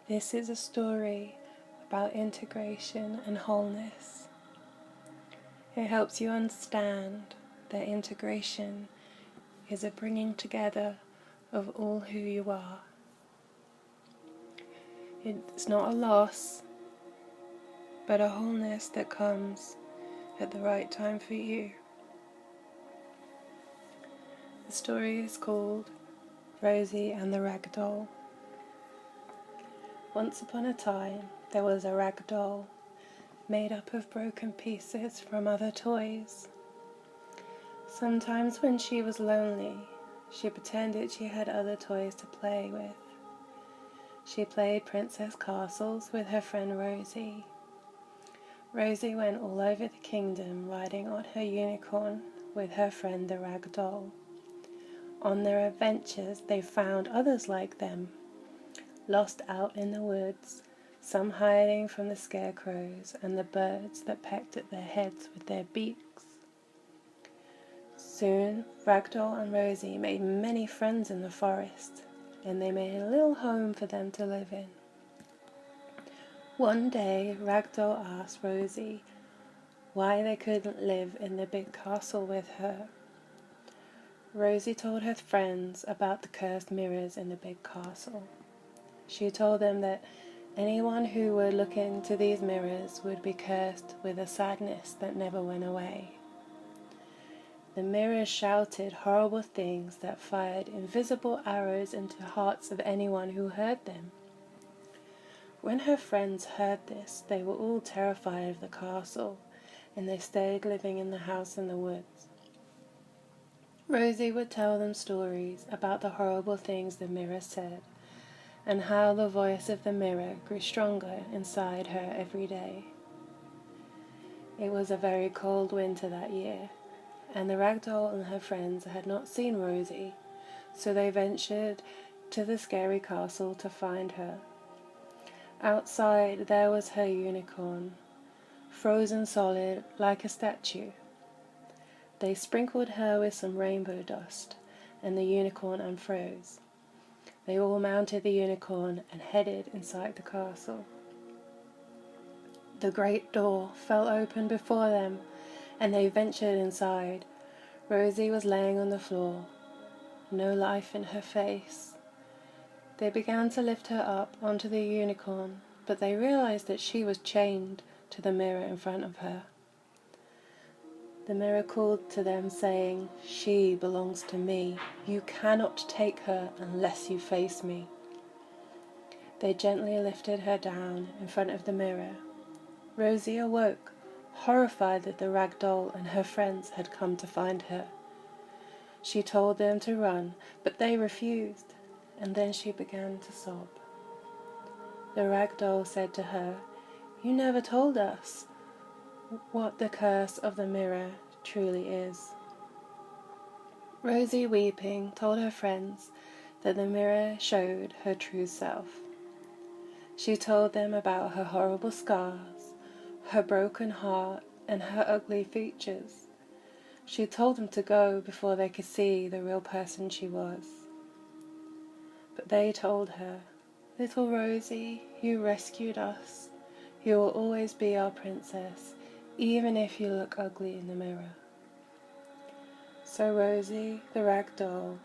This is a story about integration and wholeness. It helps you understand that integration is a bringing together of all who you are. It's not a loss, but a wholeness that comes at the right time for you. The story is called Rosie and the Ragdoll. Once upon a time, there was a ragdoll made up of broken pieces from other toys. Sometimes when she was lonely, she pretended she had other toys to play with. She played princess castles with her friend Rosie. Rosie went all over the kingdom riding on her unicorn with her friend the Ragdoll. On their adventures they found others like them, lost out in the woods, some hiding from the scarecrows and the birds that pecked at their heads with their beaks. Soon Ragdoll and Rosie made many friends in the forest, and they made a little home for them to live in. One day Ragdoll asked Rosie why they couldn't live in the big castle with her. Rosie told her friends about the cursed mirrors in the big castle. She told them that anyone who would look into these mirrors would be cursed with a sadness that never went away. The mirrors shouted horrible things that fired invisible arrows into the hearts of anyone who heard them. When her friends heard this, they were all terrified of the castle, and they stayed living in the house in the woods. Rosie would tell them stories about the horrible things the mirror said, and how the voice of the mirror grew stronger inside her every day. It was a very cold winter that year, and the Ragdoll and her friends had not seen Rosie, so they ventured to the scary castle to find her. Outside there was her unicorn, frozen solid like a statue. They sprinkled her with some rainbow dust, and the unicorn unfroze. They all mounted the unicorn and headed inside the castle. The great door fell open before them, and they ventured inside. Rosie was laying on the floor, no life in her face. They began to lift her up onto the unicorn, but they realized that she was chained to the mirror in front of her. The mirror called to them, saying, "She belongs to me. You cannot take her unless you face me." They gently lifted her down in front of the mirror. Rosie awoke, horrified that the Ragdoll and her friends had come to find her. She told them to run, but they refused, and then she began to sob. The Ragdoll said to her, "You never told us what the curse of the mirror truly is." Rosie, weeping, told her friends that the mirror showed her true self. She told them about her horrible scars, her broken heart, and her ugly features. She told them to go before they could see the real person she was. But they told her, "Little Rosie, you rescued us. You will always be our princess, even if you look ugly in the mirror." So Rosie, the Ragdoll,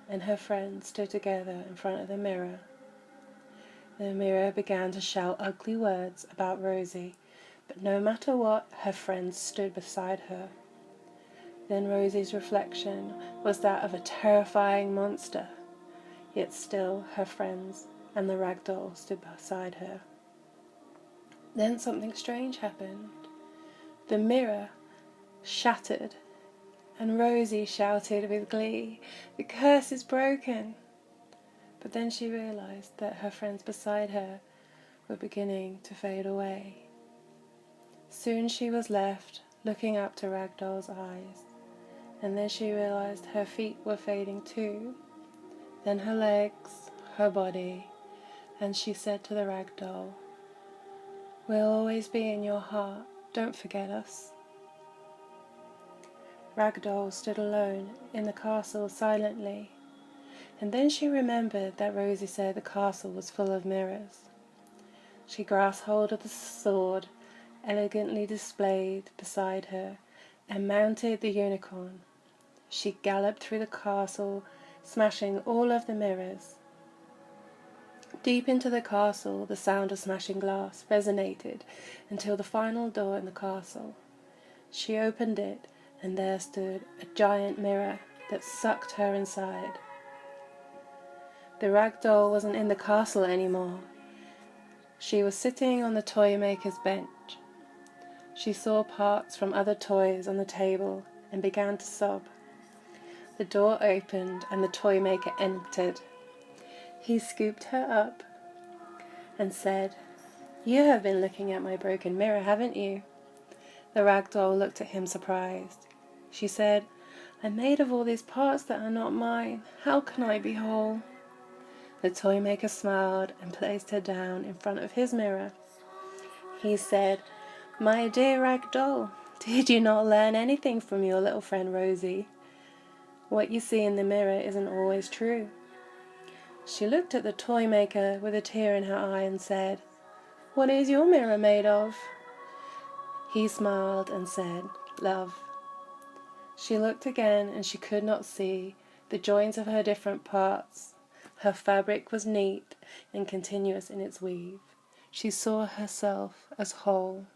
and her friends stood together in front of the mirror. The mirror began to shout ugly words about Rosie, but no matter what, her friends stood beside her. Then Rosie's reflection was that of a terrifying monster, yet still her friends and the Ragdoll stood beside her. Then something strange happened. The mirror shattered, and Rosie shouted with glee, "The curse is broken!" But then she realized that her friends beside her were beginning to fade away. Soon she was left looking up to Ragdoll's eyes, and then she realized her feet were fading too, then her legs, her body, and she said to the Ragdoll, "We'll always be in your heart, don't forget us." Ragdoll stood alone in the castle silently, and then she remembered that Rosie said the castle was full of mirrors. She grasped hold of the sword, elegantly displayed beside her, and mounted the unicorn. She galloped through the castle, smashing all of the mirrors. Deep into the castle, the sound of smashing glass resonated until the final door in the castle. She opened it, and there stood a giant mirror that sucked her inside. The Ragdoll wasn't in the castle anymore. She was sitting on the toy maker's bench. She saw parts from other toys on the table and began to sob. The door opened and the toy maker entered. He scooped her up and said, "You have been looking at my broken mirror, haven't you?" The Ragdoll looked at him surprised. She said, "I'm made of all these parts that are not mine. How can I be whole?" The toy maker smiled and placed her down in front of his mirror. He said, "My dear Ragdoll, did you not learn anything from your little friend Rosie? What you see in the mirror isn't always true." She looked at the toy maker with a tear in her eye and said, "What is your mirror made of?" He smiled and said, "Love." She looked again and she could not see the joints of her different parts. Her fabric was neat and continuous in its weave. She saw herself as whole.